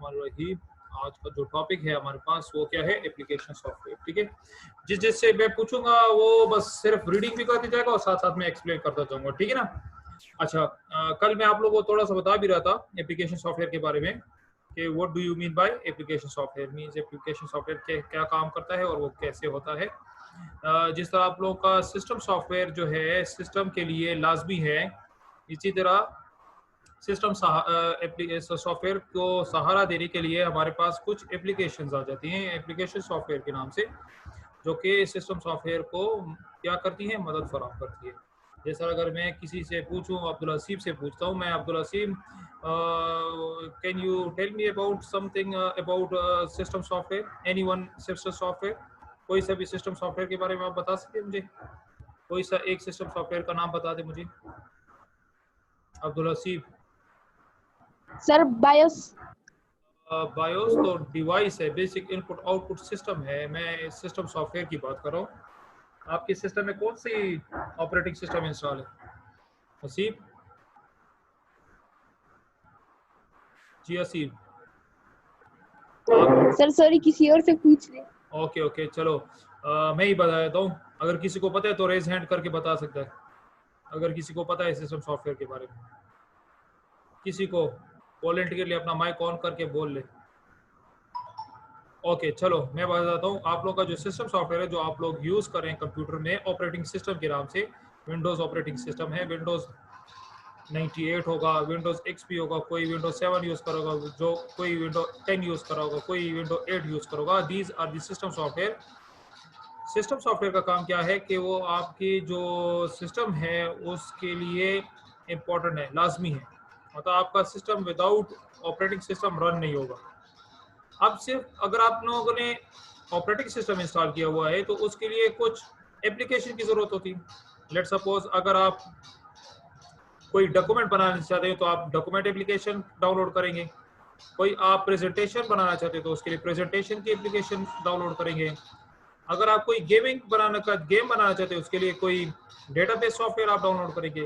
बिस्मिल्लाहिर्रहमानिर्रहीम। आज का जो टॉपिक है हमारे पास वो क्या है, एप्लीकेशन सॉफ्टवेयर। ठीक है, जिससे मैं पूछूंगा वो बस सिर्फ रीडिंग भी करती जाएगा और साथ साथ में एक्सप्लेन करता जाऊंगा। ठीक है ना। अच्छा, कल मैं आप लोगों को थोड़ा सा बता भी रहा था एप्लीकेशन सॉफ्टवेयर के बारे में कि what do you mean by application software. Means application software के क्या काम करता है और वो कैसे होता है। जिस तरह आप लोगों का सिस्टम सॉफ्टवेयर जो है सिस्टम के लिए लाजमी है, इसी तरह सिस्टम सॉफ्टवेयर को सहारा देने के लिए हमारे पास कुछ एप्लीकेशंस आ जाती हैं एप्लीकेशन सॉफ्टवेयर के नाम से, जो कि सिस्टम सॉफ्टवेयर को क्या करती हैं, मदद फराहम करती है। जैसा अगर मैं किसी से पूछूं, अब्दुल हसीब से पूछता हूं, मैं Abdul Haseeb, can you tell me about something about system software, anyone system software, कोई सा भी सिस्टम सॉफ्टवेयर के बारे में आप बता सकते हैं मुझे? कोई सा एक सिस्टम सॉफ्टवेयर का नाम बता दे मुझे Abdul Haseeb. Sir BIOS. BIOS तो डिवाइस है, बेसिक इनपुट आउटपुट सिस्टम है। मैं सिस्टम सॉफ्टवेयर की बात कर रहा हूँ। आपके सिस्टम में कौन सी ऑपरेटिंग सिस्टम इंस्टॉल है हसीब? जी हसीब, आप? सर सॉरी, किसी और से पूछ ले। ओके ओके, चलो मैं ही बता देता हूँ। अगर किसी को पता है तो रेज हैंड करके बता सकता है, अगर किसी को पता है सिस्टम सॉफ्टवेयर के बारे में। किसी को वॉलंटियरली अपना माइक ऑन करके बोल ले। ओके चलो मैं बताता हूँ। आप लोग का जो सिस्टम सॉफ्टवेयर है जो आप लोग यूज कर रहे हैं कंप्यूटर में ऑपरेटिंग सिस्टम के नाम से, विंडोज ऑपरेटिंग सिस्टम है। विंडोज 98 होगा, विंडोज एक्सपी होगा, कोई विंडोज 7 यूज करोगा, जो कोई विंडो 10 यूज करा होगा, कोई विंडो 8 यूज करोगा। These are the system software. System software का काम क्या है कि वो आपकी जो सिस्टम है उसके लिए इम्पोर्टेंट है, लाजमी है। मतलब आपका system without operating system run नहीं होगा। अब सिर्फ अगर आप लोगों ने ऑपरेटिंग सिस्टम इंस्टॉल किया हुआ है तो उसके लिए कुछ एप्लीकेशन की जरूरत होती है। लेट सपोज अगर आप कोई डॉक्यूमेंट बनाना चाहते हैं तो आप डॉक्यूमेंट एप्लीकेशन डाउनलोड करेंगे। कोई आप प्रेजेंटेशन बनाना चाहते हैं तो उसके लिए प्रेजेंटेशन की एप्लीकेशन डाउनलोड करेंगे। अगर आप कोई गेम बनाना चाहते हैं उसके लिए कोई डेटाबेस सॉफ्टवेयर आप डाउनलोड करेंगे।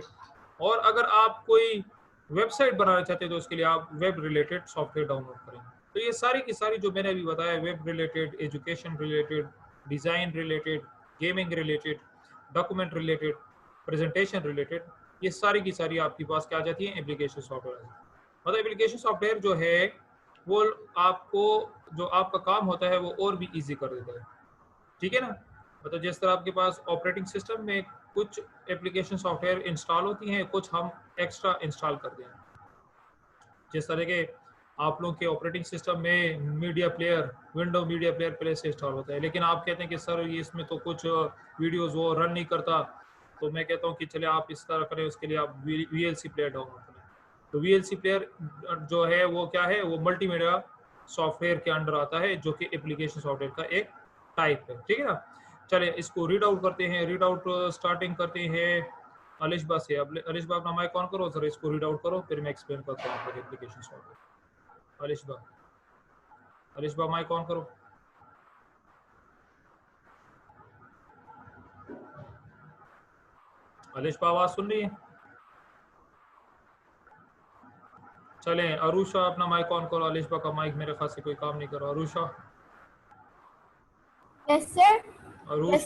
और अगर आप कोई वेबसाइट बनाना चाहते हैं तो उसके लिए आप वेब रिलेटेड सॉफ्टवेयर डाउनलोड करेंगे। तो ये सारी की सारी जो मैंने अभी बताया, web related, education related, design related, gaming related, document related, presentation related, ये सारी की सारी आपके पास क्या आ जाती है, एप्लीकेशन सॉफ्टवेयर। मतलब एप्लीकेशन सॉफ्टवेयर जो है वो आपको जो आपका काम होता है वो और भी ईजी कर देता है। ठीक है ना। मतलब जिस तरह आपके पास ऑपरेटिंग सिस्टम में कुछ एप्लीकेशन सॉफ्टवेयर इंस्टॉल होती हैं, कुछ हम एक्स्ट्रा इंस्टॉल कर दें। जिस तरह के आप लोग के ऑपरेटिंग सिस्टम में media player, window media player पहले से इंस्टॉल होता है, लेकिन आप कहते हैं कि सर ये इसमें तो कुछ वीडियोस वो रन नहीं करता, तो मैं कहता हूँ कि चले आप इस तरह करें, उसके लिए आप VLC प्लेयर डाउनलोड करें। तो VLC प्लेयर जो है वो क्या है, वो मल्टीमीडिया सॉफ्टवेयर के अंडर आता है, जो कि एप्लीकेशन सॉफ्टवेयर का एक टाइप है। ठीक है ना। चले इसको रीड आउट करते हैं। रीड आउट स्टार्टिंग करते हैं अलिशबा से। अब अलिशबा अपना माइक ऑन करो सर, इसको रीड आउट करो, फिर मैं एक्सप्लेन करता हूँ आपको application software. Alishba mic on करो। अलिशबा आवाज सुन रही है? चलें अरुषा अपना माइक ऑन करो। अलिशबा का माइक मेरे ख्याल से कोई काम नहीं कर रहा। अरुषा। Yes sir. अरुष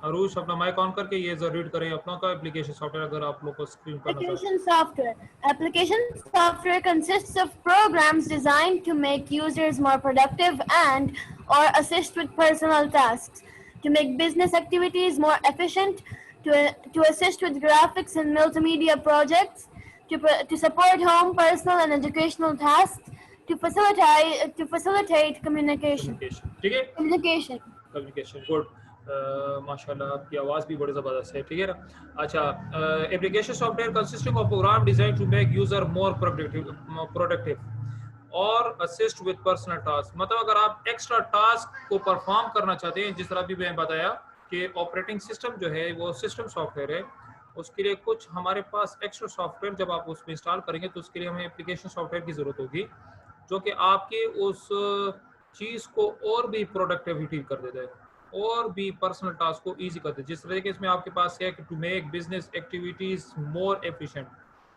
अरुष अपना माइक ऑन करके ये जरूर रीड करें अपना का एप्लीकेशन सॉफ्टवेयर, अगर आप लोग को स्क्रीन पर नजर। Application software consists of programs designed to make users more productive and or assist with personal tasks, to make business activities more efficient, to assist with graphics and multimedia projects, to support home, personal and educational tasks, to facilitate communication. ठीक है, Communication. Communication good. माशाल्लाह आपकी आवाज़ भी बड़ी ज़बरदस्त है। ठीक है ना। अच्छा, application software consisting of program design to make user more productive और असिस्ट विद पर्सनल टास्क। मतलब अगर आप एक्स्ट्रा टास्क को परफॉर्म करना चाहते हैं, जिस तरह भी मैं बताया कि ऑपरेटिंग सिस्टम जो है वो सिस्टम सॉफ्टवेयर है, उसके लिए कुछ हमारे पास एक्स्ट्रा सॉफ्टवेयर जब आप उसमें इंस्टॉल करेंगे तो उसके लिए हमें एप्लीकेशन सॉफ्टवेयर की ज़रूरत होगी, जो कि आपके उस चीज़ को और भी प्रोडक्टिविटी कर देता है और भी पर्सनल टास्क को इजी कर देता है। जिस तरीके से आपके पास है कि to make business activities more efficient.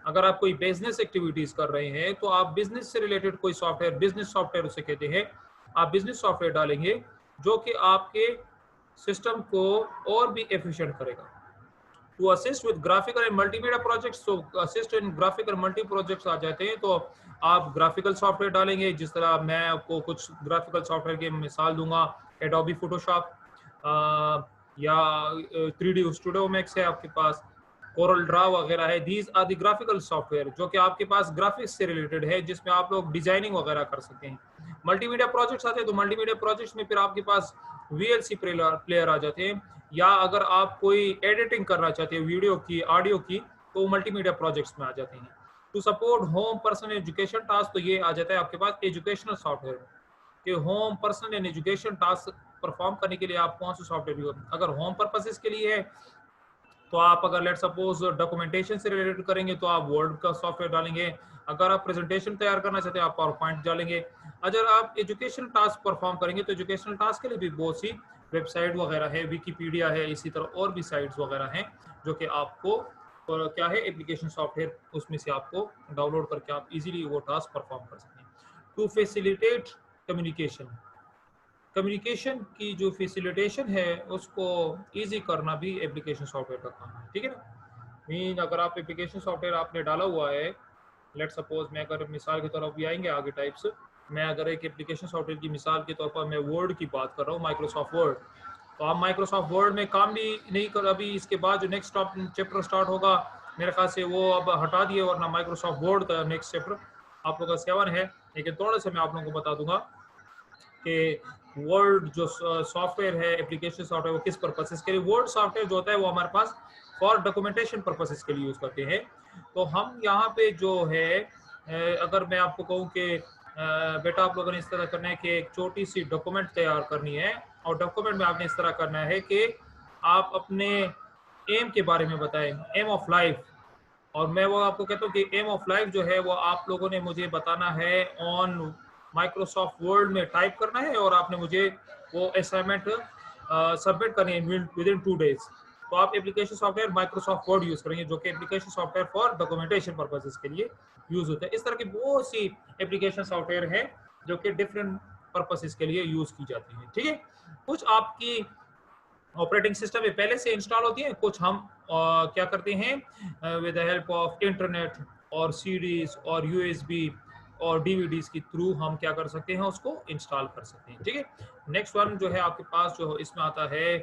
अगर आप कोई बिजनेस एक्टिविटीज कर रहे हैं तो आप बिजनेस से रिलेटेड कोई सॉफ्टवेयर, बिजनेस सॉफ्टवेयर उसे कहते हैं, आप बिजनेस सॉफ्टवेयर डालेंगे जो कि आपके सिस्टम को और भी एफिशिएंट करेगा। To assist with graphical and multimedia projects, तो assist in graphical multi projects आ जाते हैं, तो आप ग्राफिकल सॉफ्टवेयर डालेंगे। जिस तरह मैं आपको कुछ ग्राफिकल सॉफ्टवेयर की मिसाल दूंगा, एडोबी फोटोशॉप या 3D स्टूडियो मैक्स है आपके पास, कोरल ड्रा वगैरह है। These are the graphical software जो कि आपके पास ग्राफिक्स से रिलेटेड है, जिसमें आप लोग डिजाइनिंग वगैरह कर सकते हैं। मल्टीमीडिया प्रोजेक्ट्स आते हैं तो मल्टीमीडिया प्रोजेक्ट्स में फिर आपके पास VLC प्लेयर आ जाते हैं, या अगर आप कोई एडिटिंग करना चाहते हैं वीडियो की, ऑडियो की, तो मल्टीमीडिया प्रोजेक्ट्स में आ जाते हैं। To support home personal education task, तो ये आ जाता है आपके पास एजुकेशनल सॉफ्टवेयर कि home personal and education task perform करने के लिए आप कौन सा सॉफ्टवेयर यूज। अगर होम पर्पसेस के लिए है तो आप अगर लेट सपोज डॉक्यूमेंटेशन से रिलेटेड करेंगे तो आप वर्ड का सॉफ्टवेयर डालेंगे। अगर आप प्रेजेंटेशन तैयार करना चाहते हैं आप पावर पॉइंट डालेंगे। अगर आप एजुकेशनल टास्क परफॉर्म करेंगे तो एजुकेशनल टास्क के लिए भी बहुत सी वेबसाइट वगैरह है, विकीपीडिया है, इसी तरह और भी साइट्स वगैरह हैं जो कि आपको और क्या है एप्लीकेशन सॉफ्टवेयर, उसमें से आपको डाउनलोड करके आप इजीली वो टास्क परफॉर्म कर सकते हैं। टू फैसिलिटेट कम्युनिकेशन, कम्युनिकेशन की जो फैसिलिटेशन है उसको इजी करना भी एप्लीकेशन सॉफ्टवेयर का काम है, ठीक है ना। मीन अगर आप एप्लीकेशन सॉफ्टवेयर आपने डाला हुआ है, लेट सपोज मैं अगर मिसाल की तरफ भी आएंगे आगे टाइप्स, मैं अगर एक एप्लीकेशन सॉफ्टवेयर की मिसाल के तौर पर मैं वर्ड की बात कर रहा हूँ, माइक्रोसॉफ्ट वर्ड, तो आप माइक्रोसॉफ्ट वर्ड में काम भी नहीं कर, अभी इसके बाद जो नेक्स्ट चैप्टर स्टार्ट होगा मेरे ख्याल से वो अब हटा दिए, वरना माइक्रोसॉफ्ट वर्ड का नेक्स्ट चैप्टर आप लोगों का 7 है। लेकिन थोड़ा सा मैं आप लोगों को बता दूंगा कि वर्ड जो सॉफ्टवेयर है, एप्लीकेशन सॉफ्टवेयर, वो किस पर्पसेस के लिए। वर्ड सॉफ्टवेयर जो होता है वो हमारे पास फॉर डॉक्यूमेंटेशन पर्पसेस के लिए यूज करते हैं। तो हम यहाँ पे जो है अगर मैं आपको कहूँ कि बेटा आप लोगों ने इस तरह करना है कि एक छोटी सी डॉक्यूमेंट तैयार करनी है, और डॉक्यूमेंट में आपने इस तरह करना है कि आप अपने एम के बारे में बताएं, एम ऑफ लाइफ। और मैं वो आपको कहता हूँ कि एम ऑफ लाइफ जो है वो आप लोगों ने मुझे बताना है ऑन माइक्रोसॉफ्ट वर्ड में टाइप करना है, और आपने मुझे वो असाइनमेंट सबमिट करनी है विद इन 2 days। तो आप application software Microsoft word use करेंगे जो कि application software for documentation purposes के लिए यूज होता है। इस तरह की बहुत सी एप्लीकेशन सॉफ्टवेयर है जो कि डिफरेंट पर्पसेस के लिए यूज की जाती है, ठीक है। कुछ आपकी ऑपरेटिंग सिस्टम में पहले से इंस्टॉल होती है, कुछ हम क्या करते हैं with the help of internet और सीडीज और यूएसबी और डीवीडीज के थ्रू हम क्या कर सकते हैं, उसको इंस्टॉल कर सकते हैं, ठीक है। नेक्स्ट वन जो है आपके पास जो इसमें आता है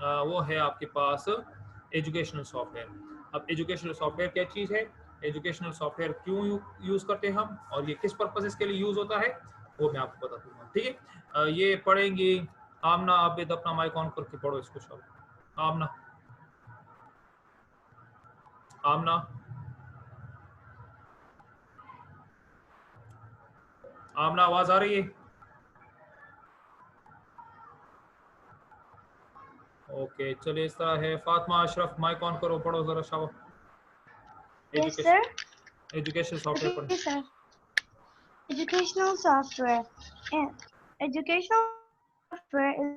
वो है आपके पास एजुकेशनल सॉफ्टवेयर। अब एजुकेशनल सॉफ्टवेयर क्या चीज़ है, एजुकेशनल सॉफ्टवेयर क्यों यूज़ करते हैं हम, और ये किस पर्पसेस के लिए यूज़ होता है, वो मैं आपको बता दूंगा, ठीक है। ये पढ़ेंगी आमना, आप अपना माइक ऑन करके पढ़ो इसको सब। आमना, आमना, आमना आवाज आ रही है? ओके चलिए इस तरह है। फातिमा, अशरफ माइक ऑन करो, पढ़ो जरा शाबाश। Yes, sir. एजुकेशन सॉफ्टवेयर पढ़ो। Okay, sir. Educational software. Educational software is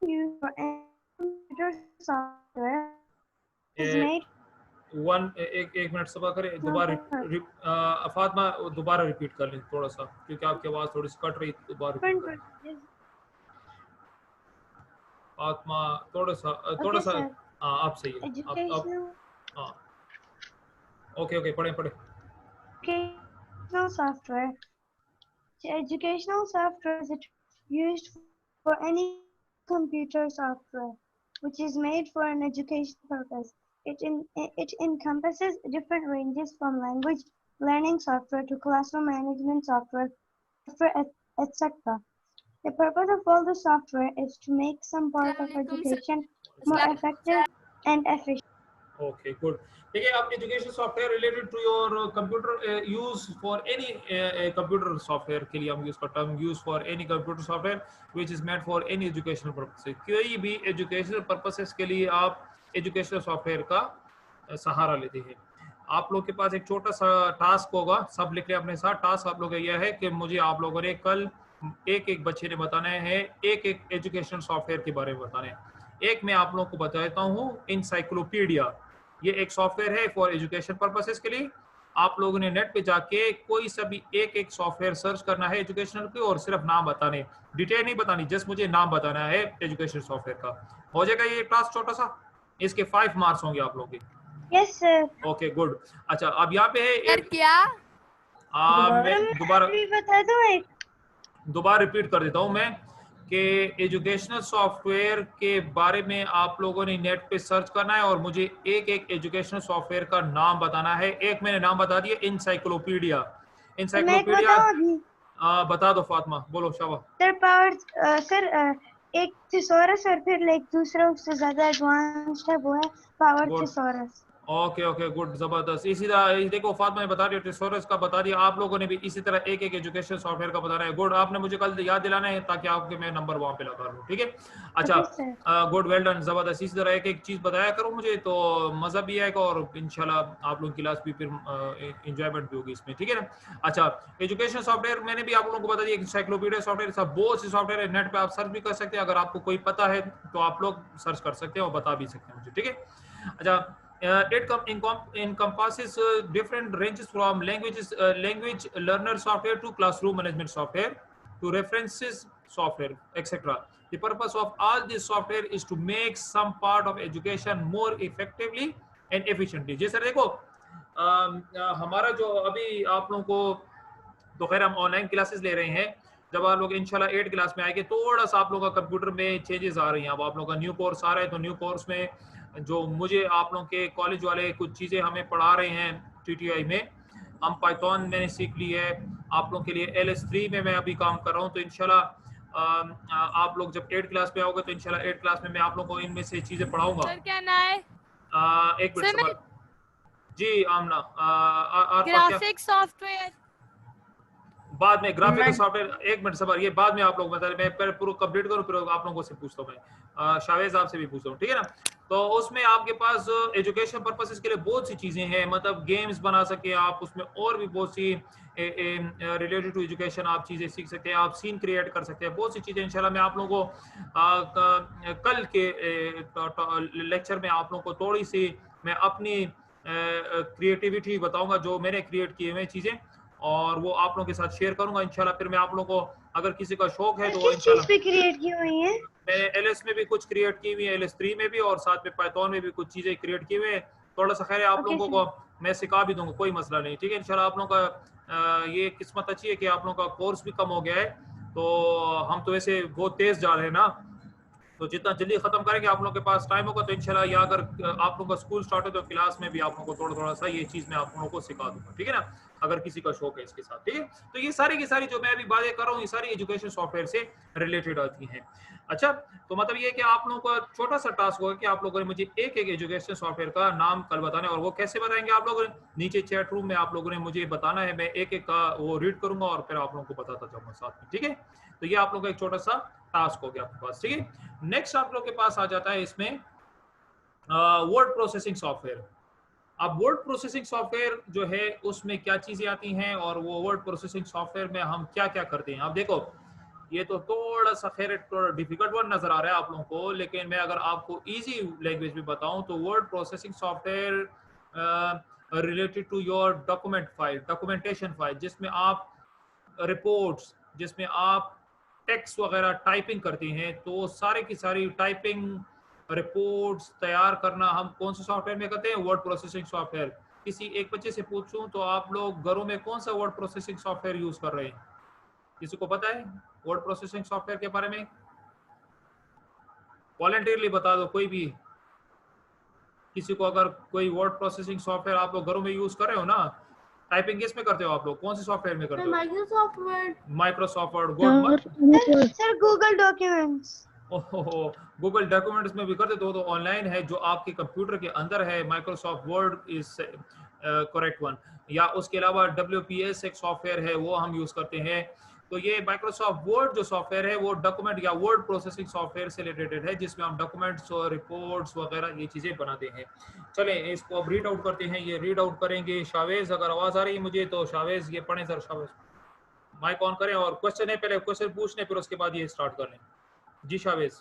used for any computer software. Is made. एक मिनट सभा करें दोबारा। फातिमा दोबारा रिपीट कर लें थोड़ा सा, क्योंकि आपकी आवाज थोड़ी सी कट रही, दोबारा फातिमा थोड़ा सा हाँ आप सही है। हाँ ओके पढ़े। Educational software. Educational software is used for any computer software which is made for an educational purpose. It encompasses different ranges from language learning software to classroom management software, etc. The purpose of all the software is to make some part of education more effective and efficient. Okay, good. ठीक है, अब education software related to your computer use for any computer software के लिए हम use करते हैं, use for any computer software which is made for any educational purposes. कोई भी एजुकेशनल पर्पसेस के लिए आप एजुकेशनल सॉफ्टवेयर का सहारा लेते हैं। आप लोग के पास एक छोटा सा टास्क होगा, सब लिख रहे अपने साथ। टास्क आप लोग का यह है कि मुझे आप लोगों ने कल एक बच्चे ने बताना है एक एजुकेशनल सॉफ्टवेयर के बारे में बताना है। एक मैं आप लोगों को बताता हूँ इंसाइक्लोपीडिया। ये एक सॉफ्टवेयर है फॉर एजुकेशन पर्पसेस के लिए। आप लोगों ने नेट पे जाके कोई सा भी एक सॉफ्टवेयर सर्च करना है एजुकेशनल के, और सिर्फ नाम बताने, डिटेल नहीं बतानी, जस्ट मुझे नाम बताना है एजुकेशन सॉफ्टवेयर का। हो जाएगा ये टास्क छोटा सा। इसके 5 मार्क्स होंगे आप लोगों के। Yes sir. Okay good. अच्छा अब यहाँ पे है सर क्या मैं दोबारा बता दो एक। दोबारा रिपीट कर देता हूँ मैं कि एजुकेशनल सॉफ्टवेयर के बारे में आप लोगों ने नेट पे सर्च करना है और मुझे एक एजुकेशनल सॉफ्टवेयर का नाम बताना है। एक मैंने नाम बता दिया, इंसाइक्लोपीडिया। इंसाइक्लोपीडिया बता दो फातिमा, बोलो शाबा। सर पावर सर एक थिसॉरस और फिर लाइक दूसरा उससे ज्यादा एडवांस्ड है, वो है power thesaurus. Okay okay good, जबरदस्त। इसी तरह देखो फातिमा ने बता दिया, टिसोरस का बता दिया, आप लोगों ने भी इसी तरह एक एजुकेशन सॉफ्टवेयर का बताना है। गुड, आपने मुझे कल याद दिलाना है ताकि आपके मैं नंबर वहां पे लगा लूं, ठीक है। अच्छा गुड, वेल डन, जबरदस्त। इसी तरह एक चीज बताया करो मुझे, तो मजा भी आएगा और इंशाल्लाह आप लोगों की क्लास भी फिर इंजॉयमेंट भी होगी इसमें, ठीक है ना। अच्छा एजुकेशन सॉफ्टवेयर मैंने भी आप लोगों को बता दिया, इंसाइक्लोपीडिया सॉफ्टवेयर, सब बहुत से सॉफ्टवेयर है, नेट पे आप सर्च भी कर सकते हैं। अगर आपको कोई पता है तो आप लोग सर्च कर सकते हैं और बता भी सकते हैं मुझे, ठीक है। अच्छा it encompasses different ranges from language learner software to classroom management software to references software, etc. The purpose of all this software is to make some part of education more effectively and efficiently. जैसे देखो हमारा जो अभी आप लोगों को, तो खैर हम ऑनलाइन क्लासेस ले रहे हैं। जब आप लोग इंशाल्लाह 8 क्लास में आएंगे, थोड़ा सा आप लोगों का कंप्यूटर में चेंजेस आ रही हैं। अब आप लोगों का न्यू कोर्स आ रहा है, तो न्यू कोर्स में जो मुझे आप लोगों के कॉलेज वाले कुछ चीज़ें हमें पढ़ा रहे हैं TTI में, हम पाइथन मैंने सीख ली है। आप लोगों के लिए LS3 में मैं अभी काम कर रहा हूँ। तो इंशाल्लाह आप लोग जब 8 क्लास में आओगे तो इंशाल्लाह 8 क्लास में मैं आप लोगों को इनमें से चीज़ें पढ़ाऊंगा। सर क्या ना है? एक मिनट सबर जी आमना, ग्राफिक सॉफ्टवेयर बाद में ग्राफिकल सॉफ्टवेयर, एक मिनट सबर, ये बाद में आप लोग बता रहे, मैं पहले पूरा कंप्लीट करूं फिर आप लोगों से पूछता हूं मैं, शावेज आपसे भी पूछता हूं, ठीक है ना। तो उसमें आपके पास एजुकेशन पर्पसेस के लिए बहुत सी चीजें हैं, मतलब गेम्स बना सके आप उसमें, और भी बहुत सी रिलेटेड टू एजुकेशन आप चीजें सीख सकते हैं, आप सीन क्रिएट कर सकते हैं, बहुत सी चीजें इंशाल्लाह मैं आप लोगों को कल के लेक्चर में आप लोगों को थोड़ी सी मैं अपनी क्रिएटिविटी बताऊंगा, जो मैंने क्रिएट किए हुए चीजें, और वो आप लोगों के साथ शेयर करूंगा इंशाल्लाह। फिर मैं आप लोगों को, अगर किसी का शौक है तो वो इंशाल्लाह, क्रिएट की हुई है मैंने LS में भी कुछ क्रिएट की हुई है, LS3 में भी, और साथ में पाइथन में भी कुछ चीजें क्रिएट की हुई है। थोड़ा सा खैर आप लोगों को मैं सिखा भी दूंगा, कोई मसला नहीं, ठीक है। इंशाल्लाह आप लोगों का ये किस्मत अच्छी है कि आप लोगों का कोर्स भी कम हो गया है, तो हम तो वैसे बहुत तेज जा रहे हैं ना, तो जितना जल्दी खत्म करेंगे आप लोगों के पास टाइम होगा तो इंशाल्लाह, या अगर आप लोगों का स्कूल स्टार्ट हो तो क्लास में भी आप लोगों को थोड़ा सा ये चीज मैं आप लोगों को सिखा दूंगा, ठीक है ना, अगर किसी का शौक है इसके साथ, ठीक है। तो ये सारी की सारी जो मैं अभी बातें कर रहा हूँ, ये सारी एजुकेशन सॉफ्टवेयर से रिलेटेड आती हैं। अच्छा, तो मतलब ये कि आप लोगों का छोटा सा टास्क होगा कि आप लोगों ने मुझे एक एजुकेशन सॉफ्टवेयर का नाम कल बताना है, और वो कैसे बताएंगे आप लोगों ने, नीचे चैट रूम में आप लोगों ने मुझे बताना है, मैं एक का वो रीड करूंगा और फिर आप लोगों को बताता जाऊंगा साथ में, ठीक है। तो ये आप लोगों का एक छोटा सा टास्क हो गया आपके पास, ठीक है। नेक्स्ट आप लोग के पास आ जाता है इसमें वर्ड प्रोसेसिंग सॉफ्टवेयर। अब वर्ड प्रोसेसिंग सॉफ्टवेयर जो है उसमें क्या चीजें आती हैं, और वो वर्ड प्रोसेसिंग सॉफ्टवेयर में हम क्या क्या करते हैं। अब देखो ये तो थोड़ा सा खैर थोड़ा डिफिकल्ट वर्ड नजर आ रहा है आप लोगों को, लेकिन मैं अगर आपको इजी लैंग्वेज में बताऊं तो word processing software related to your document file, documentation file, जिसमें आप रिपोर्ट्स, जिसमें आप टेक्स्ट वगैरह टाइपिंग करते हैं, तो सारे की सारी टाइपिंग रिपोर्ट्स तैयार करना हम कौन से सॉफ्टवेयर में करते हैं, वर्ड प्रोसेसिंग सॉफ्टवेयर। किसी एक बच्चे से पूछूं तो आप लोग घरों में कौन सा वर्ड प्रोसेसिंग सॉफ्टवेयर यूज कर रहे हैं, किसी को पता है वर्ड प्रोसेसिंग सॉफ्टवेयर के बारे में? वॉलंटियरली बता दो कोई भी, किसी को अगर कोई वर्ड प्रोसेसिंग सॉफ्टवेयर आप लोग घरों में यूज कर रहे हो ना, टाइपिंग किस में करते हो आप लोग, कौन से सॉफ्टवेयर में करते हो? Microsoft word, good sir Google documents. ओहो, गूगल डॉक्यूमेंट्स में भी कर देते हो तो ऑनलाइन है जो आपके कंप्यूटर के अंदर है, Microsoft word is correct one, या उसके अलावा WPS एक सॉफ्टवेयर है वो हम यूज करते हैं। तो ये माइक्रोसॉफ्ट वर्ड जो सॉफ्टवेयर है वो डॉक्यूमेंट या वर्ड प्रोसेसिंग सॉफ्टवेयर से रिलेटेड है, जिसमें हम डॉक्यूमेंट्स और रिपोर्ट्स वगैरह ये चीजें बनाते हैं। चलें इसको अब रीड आउट करते हैं, ये रीड आउट करेंगे शावेज, अगर आवाज आ रही है मुझे तो शावेज ये पढ़ें सर, शावेज माइक ऑन करें, और क्वेश्चन है पहले क्वेश्चन पूछने फिर उसके बाद ये स्टार्ट कर लें। जी शावेज,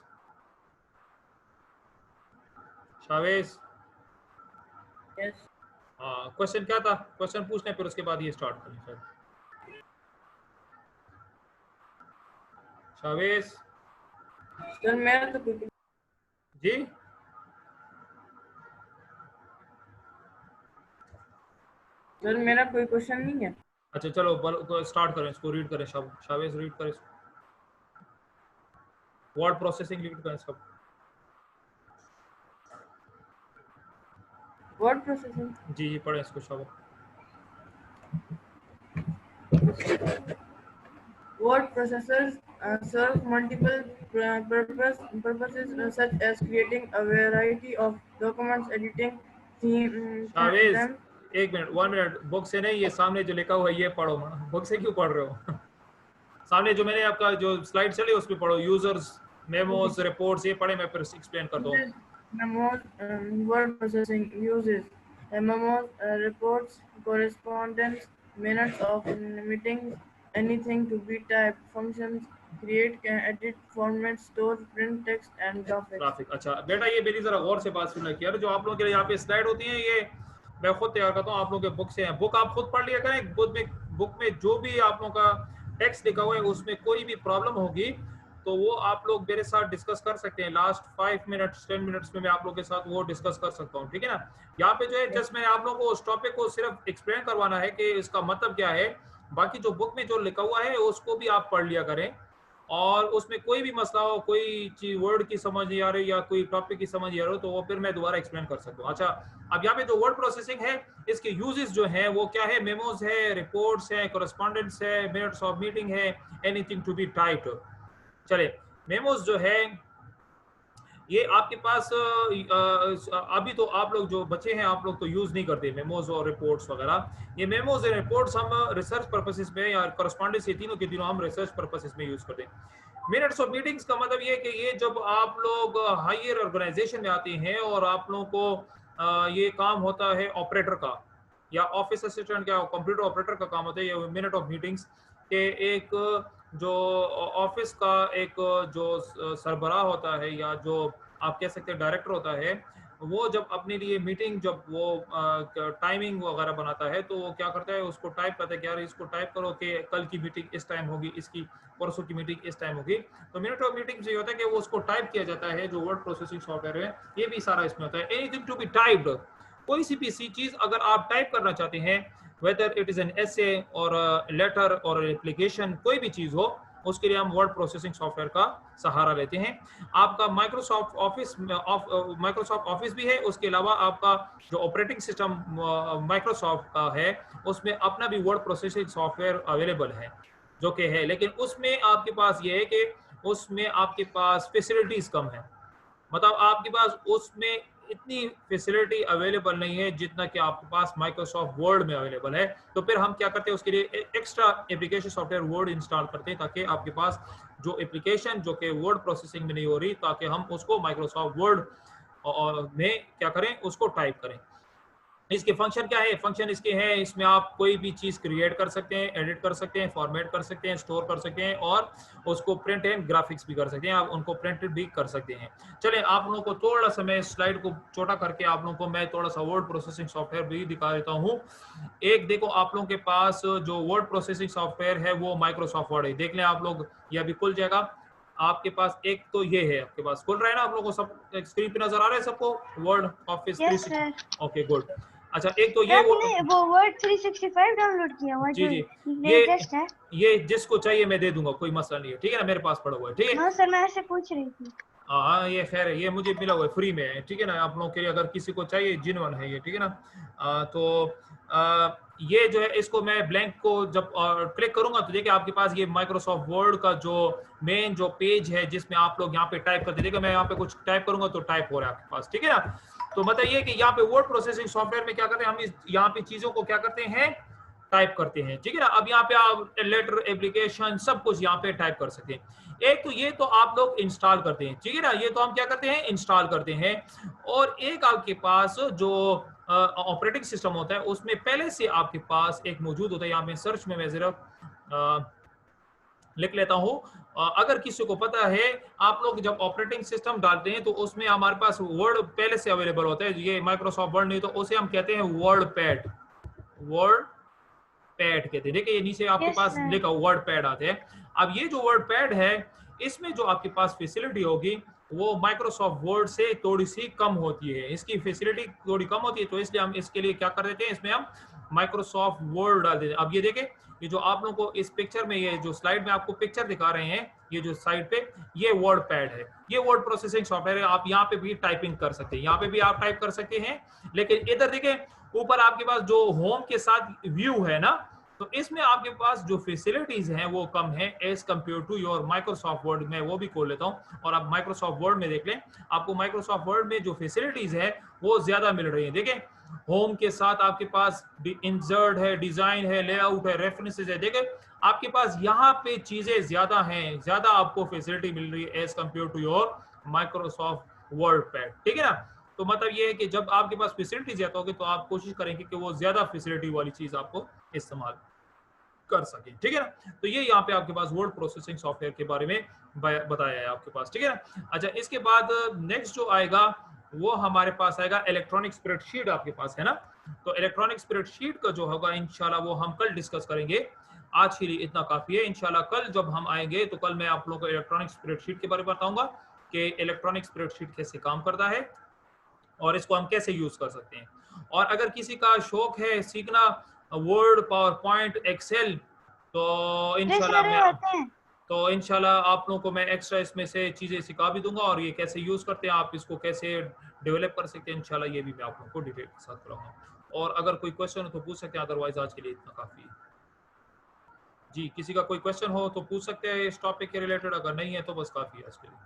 शावेज Yes. हाँ, क्वेश्चन क्या था? क्वेश्चन पूछने फिर उसके बाद ये स्टार्ट करें सर। शावेज सर मेरा तो कोई जी, सर मेरा कोई क्वेश्चन नहीं है। अच्छा चलो स्टार्ट करें, इसको रीड करें। शावेज रीड करें, वर्ड प्रोसेसिंग रीड करें सब। Word processing. जी जी पढ़ें इसको शाबाश। Word processors serve multiple purposes such as creating a variety of documents, editing शावेज them. एक मिनट, 1 मिनट, बुक से नहीं, ये सामने जो लिखा हुआ है ये पढ़ो। बुक से क्यों पढ़ रहे हो? सामने जो मैंने आपका जो स्लाइड चली उस पर पढ़ो, यूजर्स, मेमोज, रिपोर्ट्स, ये पढ़े, मैं फिर एक्सप्लेन कर दूँ। Memos, word processing uses memos, reports, correspondence, minutes of meetings, anything to be typed, functions, create, edit, format, store, print text and graphics. Graphic, अच्छा बेटा ये मेरी जरा गौर से बात सुनना किया, जो आप लोगों के लिए यहाँ पे स्लाइड होती है ये मैं खुद तैयार करता हूँ, आप लोगों के बुक से है। बुक आप खुद पढ़ लिया करें। बुक में जो भी आप लोगों का टेक्स्ट लिखा हुआ है उसमें कोई भी प्रॉब्लम होगी तो वो आप लोग मेरे साथ डिस्कस कर सकते हैं। लास्ट 5 मिनट्स 10 मिनट्स में मैं आप लोगों के साथ वो डिस्कस कर सकता हूँ, ठीक है ना। यहाँ पे जो है जस्ट मैंने आप लोगों को उस टॉपिक को सिर्फ एक्सप्लेन करवाना है कि इसका मतलब क्या है। बाकी जो बुक में जो लिखा हुआ है उसको भी आप पढ़ लिया करें, और उसमें कोई भी मसला हो, कोई चीज वर्ड की समझ नहीं आ रही या कोई टॉपिक की समझ नहीं आ रही हो तो वो फिर मैं दोबारा एक्सप्लेन कर सकता हूँ। अच्छा, अब यहाँ पे जो वर्ड प्रोसेसिंग है इसके यूजेस जो हैं वो क्या है? मेमोज है, रिपोर्ट्स है, कोरेस्पॉन्डेंस है, मिनट्स ऑफ मीटिंग है, एनीथिंग टू बी टाइप्ड। चले, मेमोज जो है ये आपके पास अभी तो आप लोग जो बच्चे हैं आप लोग तो यूज नहीं करते मेमोज और रिपोर्ट्स वगैरह। ये मेमोज और रिपोर्ट्स हम रिसर्च पर्पसेस में या करस्पॉन्डेंस, ये तीनों के तीनों हम रिसर्च पर्पसेस में यूज करते हैं। मिनट्स ऑफ मीटिंग्स का मतलब ये कि ये जब आप लोग हायर ऑर्गेनाइजेशन में आते हैं और आप लोगों को ये काम होता है ऑपरेटर का या ऑफिस असिस्टेंट का, कंप्यूटर ऑपरेटर का काम होता है ये मिनट ऑफ मीटिंग्स के। एक जो ऑफिस का एक जो सरबराह होता है या जो आप कह सकते हैं डायरेक्टर होता है, वो जब अपने लिए मीटिंग जब वो टाइमिंग वगैरह बनाता है तो वो क्या करता है, उसको टाइप करता है कि यार इसको टाइप करो कि कल की मीटिंग इस टाइम होगी, इसकी परसों की मीटिंग इस टाइम होगी। तो मिनट ऑफ मीटिंग से ये होता है कि वो उसको टाइप किया जाता है। जो वर्ड प्रोसेसिंग सॉफ्टवेयर है ये भी सारा इसमें होता है। एनीथिंग टू बी टाइप्ड, कोई सी भी चीज अगर आप टाइप करना चाहते हैं, whether it is an essay और लेटर और एप्लीकेशन, कोई भी चीज हो, उसके लिए हम वर्ड प्रोसेसिंग सॉफ्टवेयर का सहारा लेते हैं। आपका माइक्रोसॉफ्ट ऑफिस भी है, उसके अलावा आपका जो ऑपरेटिंग सिस्टम माइक्रोसॉफ्ट का है उसमें अपना भी वर्ड प्रोसेसिंग सॉफ्टवेयर अवेलेबल है जो कि है, लेकिन उसमें आपके पास ये है कि उसमें आपके पास फैसिलिटीज कम है। मतलब आपके पास उसमें इतनी फैसिलिटी अवेलेबल नहीं है जितना कि आपके पास माइक्रोसॉफ्ट वर्ड में अवेलेबल है। तो फिर हम क्या करते हैं, उसके लिए extra application software word install करते हैं ताकि आपके पास जो एप्लीकेशन जो कि वर्ड प्रोसेसिंग में नहीं हो रही, ताकि हम उसको माइक्रोसॉफ्ट वर्ड में क्या करें, उसको टाइप करें। इसके फंक्शन क्या है? फंक्शन इसके हैं, इसमें आप कोई भी चीज क्रिएट कर सकते हैं, एडिट कर सकते हैं, फॉर्मेट कर सकते हैं, स्टोर कर सकते हैं और उसको प्रिंट एंड ग्राफिक्स भी कर सकते हैं, आप उनको प्रिंटेड भी कर सकते हैं। चलें आप लोगों को थोड़ा सा मैं स्लाइड को छोटा करके आप लोगों को मैं थोड़ा सा वर्ड प्रोसेसिंग सॉफ्टवेयर भी दिखा देता हूँ। एक देखो, आप लोगों के पास जो वर्ड प्रोसेसिंग सॉफ्टवेयर है वो माइक्रोसॉफ्ट वर्ड है। देख लें आप लोग, ये अभी खुल जाएगा आपके पास। एक तो ये है, आपके पास खुल रहा है ना, आप लोगों को सब स्क्रीन पे नजर आ रहा है सबको वर्ड ऑफिस 365? Okay good. अच्छा, एक तो ये वो वर्ड 365 डाउनलोड किया हुआ जी जो जी, लेटेस्ट है। ये जिसको चाहिए मैं दे दूंगा, कोई मसला नहीं है, ठीक है ना, मेरे पास पड़ा हुआ है, ठीक है। हाँ सर, मैं ऐसे पूछ रही थी। हाँ ये खैर है, ये मुझे मिला हुआ है, फ्री में है, ठीक है ना। आप लोगों के लिए अगर किसी को चाहिए, जिनवन है ये, ठीक है ना। तो ये जो है इसको मैं ब्लैंक को जब क्लिक करूंगा तो देखिए आपके पास ये माइक्रोसॉफ्ट वर्ड का जो मेन जो पेज है जिसमें आप लोग यहाँ पे टाइप करते, देखिए मैं यहाँ पे कुछ टाइप करूंगा तो टाइप हो रहा है आपके पास, ठीक है ना। तो मतलब ये कि यहाँ पे वर्ड प्रोसेसिंग सॉफ्टवेयर में क्या करते हैं, हम यहाँ पे चीजों को क्या करते हैं, टाइप करते हैं, ठीक है ना। अब यहाँ पे आप लेटर, एप्लीकेशन, सब कुछ यहाँ पे टाइप कर सकते हैं। एक तो ये तो आप लोग इंस्टॉल करते हैं, ठीक है ना, ये तो हम क्या करते हैं, इंस्टॉल करते हैं। और एक आपके पास जो ऑपरेटिंग सिस्टम होता है उसमें पहले से आपके पास एक मौजूद होता है। यहाँ पे सर्च में मैं सिर्फ लिख लेता हूँ। अगर किसी को पता है, आप लोग जब ऑपरेटिंग सिस्टम डालते हैं तो उसमें हमारे पास वर्ड पहले से अवेलेबल होता है, ये माइक्रोसॉफ्ट वर्ड नहीं तो उसे हम कहते हैं वर्ड पैड, वर्ड पैड कहते हैं। देखिए ये नीचे आपके पास लिखा वर्ड पैड आते हैं। अब ये जो वर्ड पैड है, इसमें जो आपके पास फैसिलिटी होगी वो माइक्रोसॉफ्ट वर्ड से थोड़ी सी कम होती है, इसकी फैसिलिटी थोड़ी कम होती है, तो इसलिए हम इसके लिए क्या कर देते हैं, इसमें हम माइक्रोसॉफ्ट वर्ड डाल देते हैं। अब ये देखें, ये जो आप लोगों को इस पिक्चर में, ये जो स्लाइड में आपको पिक्चर दिखा रहे हैं, ये जो साइड पे, ये वर्ड पैड है, ये वर्ड प्रोसेसिंग सॉफ्टवेयर है। आप यहाँ पे भी टाइपिंग कर सकते हैं, यहाँ पे भी आप टाइप कर सकते हैं, लेकिन इधर देखें ऊपर आपके पास जो होम के साथ व्यू है ना, तो इसमें आपके पास जो फैसिलिटीज हैं वो कम है as compare to your Microsoft Word. में वो भी खोल लेता हूं और आप माइक्रोसॉफ्ट वर्ड में देख लें, आपको माइक्रोसॉफ्ट वर्ड में जो फैसिलिटीज है वो ज्यादा मिल रही है। देखें होम के साथ आपके पास इंसर्ट है, डिजाइन है, लेआउट है, रेफरेंसेस है। देखें आपके पास यहाँ पे चीजें ज्यादा हैं, ज्यादा आपको फैसिलिटी मिल रही है as compare to your Microsoft WordPad. ठीक है ना। तो मतलब ये है कि जब आपके पास फैसिलिटी ज्यादा होगी तो आप कोशिश करेंगे कि वो ज्यादा फैसिलिटी वाली चीज आपको इस्तेमाल कर सके। ठीक है ना। तो ये यहाँ पे आपके पास वर्ड प्रोसेसिंग सॉफ्टवेयर के बारे में बताया है आपके पास। ठीक है ना। अच्छा, इसके बाद नेक्स्ट जो आएगा वो हमारे पास आएगा इलेक्ट्रॉनिक स्प्रेडशीट। आपके पास है ना, तो इलेक्ट्रॉनिक स्प्रेडशीट का जो होगा इंशाल्लाह वो हम कल डिस्कस करेंगे। आज के लिए इतना काफी है। इंशाल्लाह कल जब हम आएंगे तो कल मैं आप लोगों को इलेक्ट्रॉनिक स्प्रेडशीट के बारे में बताऊंगा कि इलेक्ट्रॉनिक स्प्रेडशीट कैसे काम करता है और इसको हम कैसे यूज कर सकते हैं। और अगर किसी का शौक है सीखना वर्ड, पावर पॉइंट, एक्सेल, तो इंशाल्लाह आप लोगों को मैं एक्स्ट्रा इसमें से चीजें सिखा भी दूंगा और ये कैसे यूज करते हैं, आप इसको कैसे डेवलप कर सकते हैं, इंशाल्लाह ये भी मैं आप लोगों को डिटेल के साथ कराऊंगा। और अगर कोई क्वेश्चन हो तो पूछ सकते हैं, अदरवाइज आज के लिए इतना काफी है। जी, किसी का कोई क्वेश्चन हो तो पूछ सकते हैं इस टॉपिक के रिलेटेड, अगर नहीं है तो बस काफी है आज के लिए।